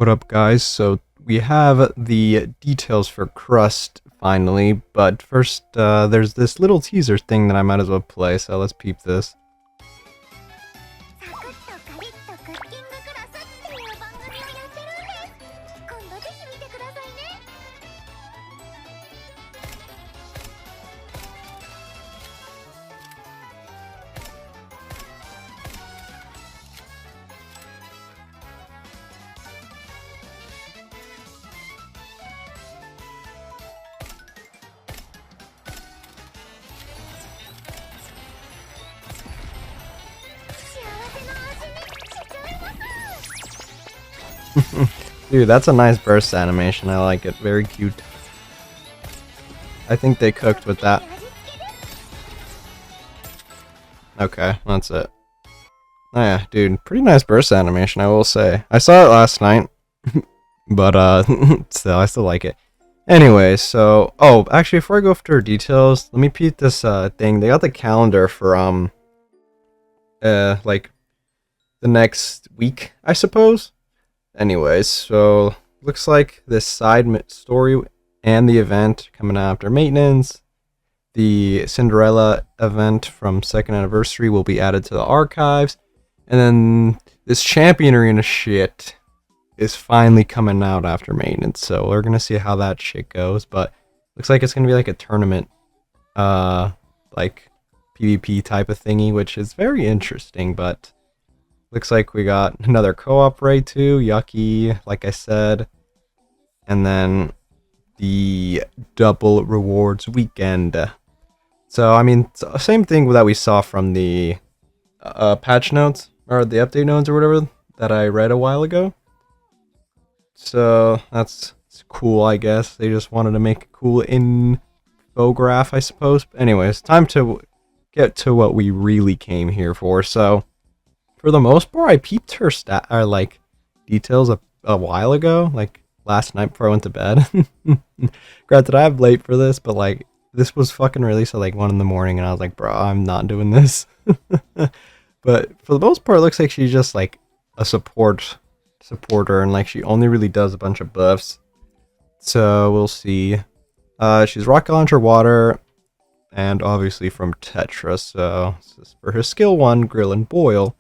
What up, guys? So we have the details for Crust finally, but first there's this little teaser thing that I might as well play, so let's peep this. サクッとカリッとクッキングクラスっていう番組をやってるんです。今度ぜひ見てくださいね。幸せの味にしちゃいます。 Dude, that's a nice burst animation. I like it. Very cute. I think they cooked with that. Okay, that's it. Oh yeah, dude, pretty nice burst animation, I will say. I saw it last night, but still, I still like it. Anyway, so, oh, actually, before I go after details, let me peep this thing. They got the calendar for like the next week, I suppose. Anyways, so looks like this side story and the event coming after maintenance. The Cinderella event from second anniversary will be added to the archives, and then this champion arena shit is finally coming out after maintenance. So we're gonna see how that shit goes, but looks like it's gonna be like a tournament, like PvP type of thingy, which is very interesting. But looks like we got another co-op raid too, yucky, like I said, and then the double rewards weekend. So I mean, same thing that we saw from the patch notes or the update notes or whatever that I read a while ago. So that's cool, I guess. They just wanted to make a cool infograph, I suppose. But anyways, time to get to what we really came here for. So for the most part, I peeped her like details a while ago, like last night before I went to bed. Granted, I'm late for this, but like this was fucking released at like 1 in the morning, and I was like, bro, I'm not doing this. But for the most part, it looks like she's just like a supporter, and like she only really does a bunch of buffs. So we'll see. She's rocket launcher, water, and obviously from Tetra. So this is for her skill 1, grill and boil.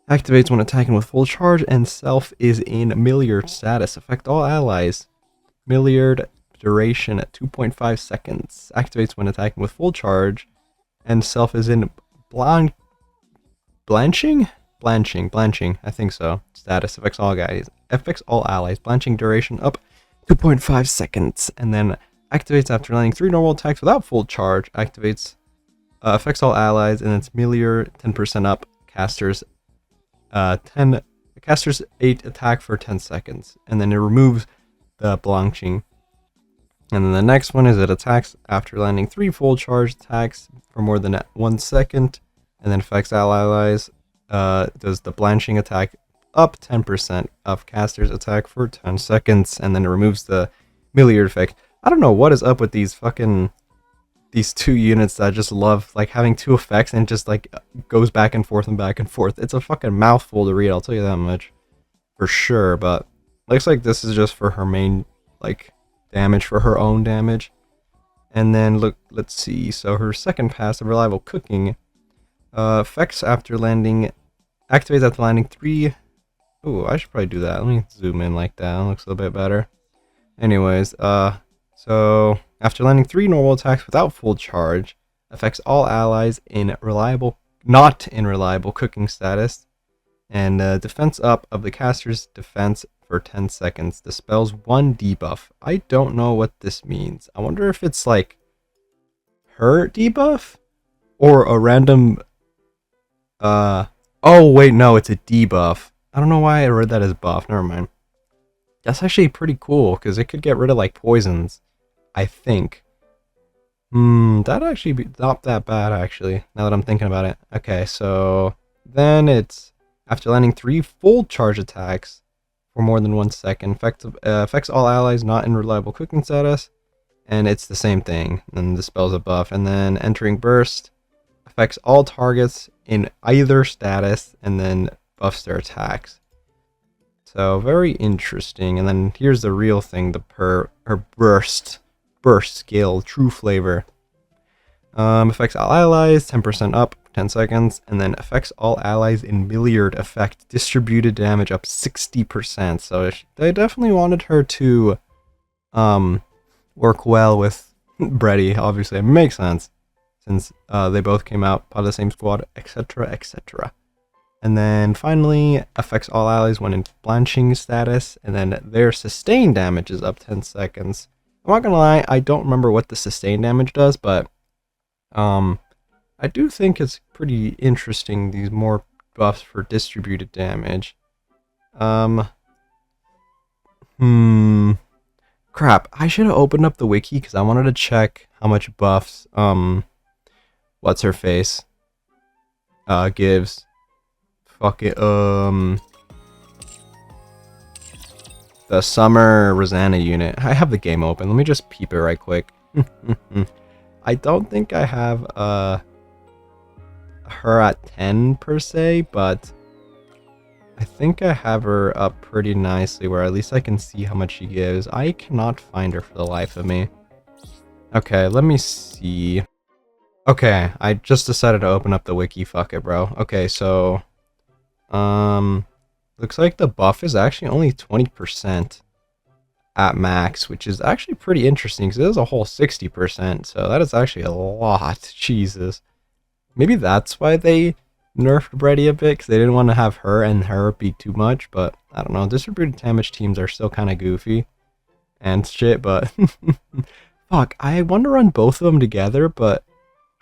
Activates when attacking with full charge, and self is in Milliard status. Affect all allies. Milliard duration at 2.5 seconds. Activates when attacking with full charge, and self is in blanching, I think so. Status affects all guys. Affects all allies. Blanching duration up 2.5 seconds, and then activates after landing 3 normal attacks without full charge. Activates, affects all allies, and it's Milliard 10% up. Casters 8 attack for 10 seconds, and then it removes the blanching. And then the next one is it attacks after landing 3 full charge attacks for more than 1 second, and then affects all allies. Does the blanching attack up 10% of caster's attack for 10 seconds, and then it removes the Milliard effect. I don't know what is up with these two units that I just love, like having 2 effects and just like goes back and forth and back and forth. It's a fucking mouthful to read, I'll tell you that much for sure. But looks like this is just for her main like damage, for her own damage. And then let's see, so her second passive, reliable cooking, effects after landing, activates after landing 3. Oh, I should probably do that. Let me zoom in like that. It looks a little bit better. Anyways, so after landing 3 normal attacks without full charge, affects all allies not in reliable cooking status, and defense up of the caster's defense for 10 seconds. Dispels 1 debuff. I don't know what this means. I wonder if it's like her debuff or a random. Oh wait, no, it's a debuff. I don't know why I read that as buff. Never mind. That's actually pretty cool because it could get rid of like poisons, I think. That'd actually be not that bad, actually, now that I'm thinking about it. Okay, so then it's after landing 3 full charge attacks for more than 1 second. Affects all allies not in reliable cooking status, and it's the same thing. And dispels a buff, and then entering burst affects all targets in either status, and then buffs their attacks. So very interesting. And then here's the real thing, her burst skill, true flavor. Affects all allies, 10% up, 10 seconds, and then affects all allies in milliard effect, distributed damage up 60%. So they definitely wanted her to work well with Brady. Obviously, it makes sense since they both came out part of the same squad, etc., etc. And then finally, affects all allies when in blanching status, and then their sustain damage is up 10 seconds. I'm not gonna lie, I don't remember what the sustain damage does, but I do think it's pretty interesting, these more buffs for distributed damage. Crap, I should have opened up the wiki because I wanted to check how much buffs, what's her face, gives. Fuck it, the Summer Rosanna unit. I have the game open, let me just peep it right quick. I don't think I have, her at 10 per se, but I think I have her up pretty nicely where at least I can see how much she gives. I cannot find her for the life of me. Okay, let me see. Okay, I just decided to open up the wiki, fuck it, bro. Okay, so looks like the buff is actually only 20% at max, which is actually pretty interesting because it is a whole 60%, so that is actually a lot. Jesus. Maybe that's why they nerfed Brady a bit, because they didn't want to have her and her be too much, but I don't know. Distributed damage teams are still kind of goofy and shit, but fuck, I want to run both of them together, but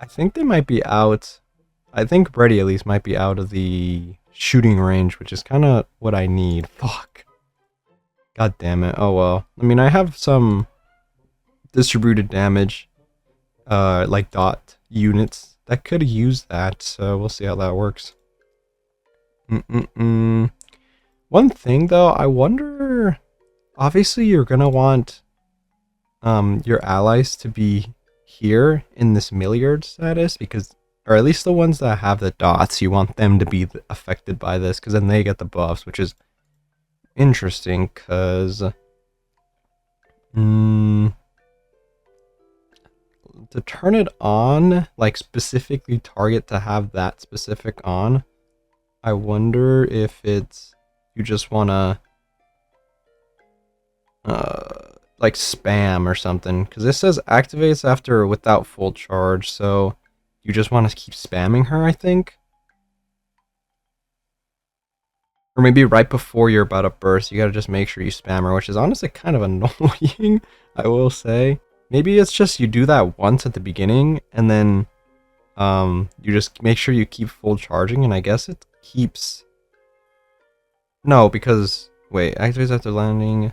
I think they might be out. I think Brady at least might be out of the shooting range, which is kind of what I need. Fuck. God damn it. Oh well. I mean, I have some distributed damage, like dot units that could use that, so we'll see how that works. One thing though, I wonder, obviously you're gonna want your allies to be here in this milliard status, because, or at least the ones that have the dots, you want them to be affected by this, because then they get the buffs, which is interesting, because to turn it on, like specifically target to have that specific on, I wonder if it's, you just want to like spam or something, because this says activates after or without full charge, so you just want to keep spamming her, I think. Or maybe right before you're about to burst, you gotta just make sure you spam her, which is honestly kind of annoying, I will say. Maybe it's just you do that once at the beginning, and then you just make sure you keep full charging, and I guess it keeps... No, because... Wait, activates after landing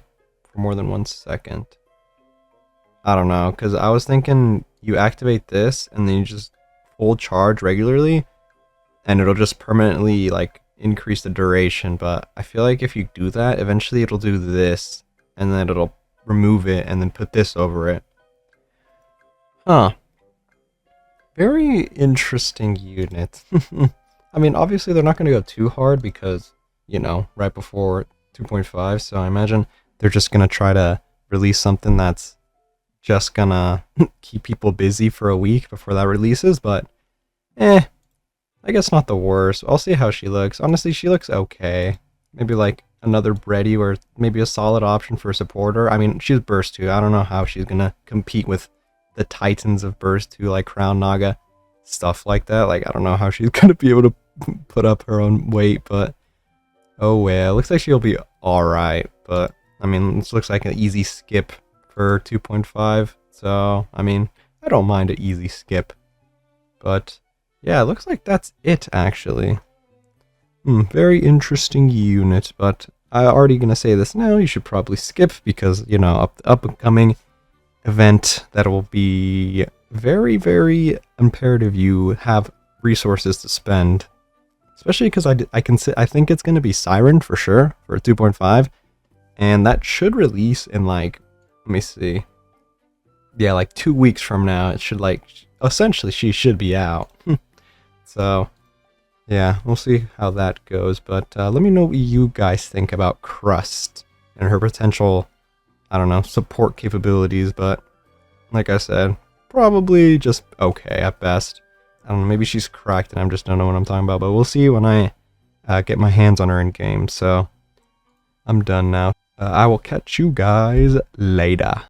for more than 1 second. I don't know, because I was thinking you activate this, and then you just full charge regularly, and it'll just permanently, like, increase the duration, but I feel like if you do that, eventually it'll do this, and then it'll remove it, and then put this over it. Huh. Very interesting unit. I mean, obviously they're not going to go too hard because, you know, right before 2.5, so I imagine they're just going to try to release something that's just gonna keep people busy for a week before that releases, but I guess not the worst. I'll see how she looks. Honestly, she looks okay. Maybe like another Brady or maybe a solid option for a supporter. I mean, she's Burst 2. I don't know how she's gonna compete with the titans of Burst 2, like Crown Naga, stuff like that. Like, I don't know how she's gonna be able to put up her own weight, but oh well. Looks like she'll be alright, but I mean, this looks like an easy skip for 2.5, so I mean, I don't mind an easy skip, but yeah, it looks like that's it, actually. Very interesting unit, but I'm already gonna say this now, you should probably skip, because, you know, upcoming event that will be very, very imperative you have resources to spend. Especially because I think it's gonna be Siren for sure, for 2.5, and that should release in, like, let me see. Yeah, like 2 weeks from now, it should, like, essentially she should be out. So, yeah, we'll see how that goes. But let me know what you guys think about Crust and her potential, I don't know, support capabilities. But like I said, probably just okay at best. I don't know, maybe she's cracked and I just don't know what I'm talking about. But we'll see when I get my hands on her in game. So I'm done now. I will catch you guys later.